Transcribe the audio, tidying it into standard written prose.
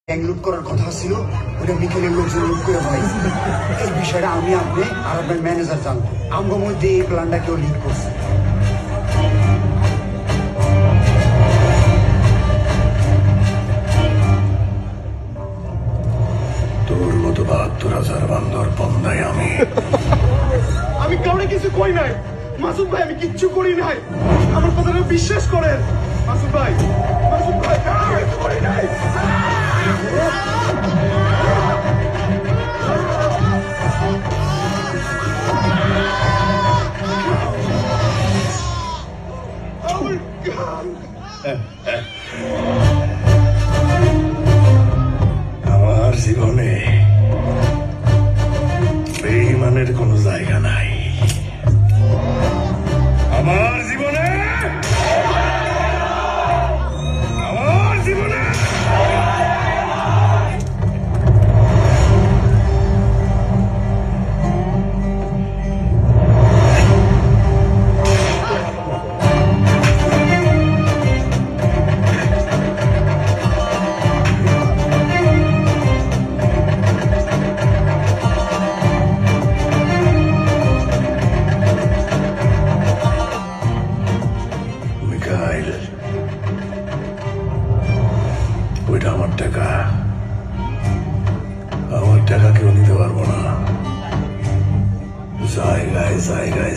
Bank লুট করার কথা ছিল, ওটা বিকেলের লোকজন লুট করে ফেলাইছে। এই বিষয়টা আমি আপনি আর আপনার ম্যানেজার জানতো। আমার মধ্যে এই প্ল্যানটা কেউ লিড করছে। তোর মতো ৭২,০০০ বান্দর বন্ধাই আমি কাউরে কিছু কই নাই। মাসুদ ভাই, আমি কিচ্ছু করি নাই। আমার কথাটা বিশ্বাস করেন মাসুদ ভাই। মাসুদ ভাই, আমি কিছু করি নাই। আমার জীবনে বেঈমানের কোনো জায়গা নাই। আমার জীবনে মিকাইল, ওইটা আমার টাকা। আমার টাকা কেউ নিতে পারবো না। জায়গায় জায়গায়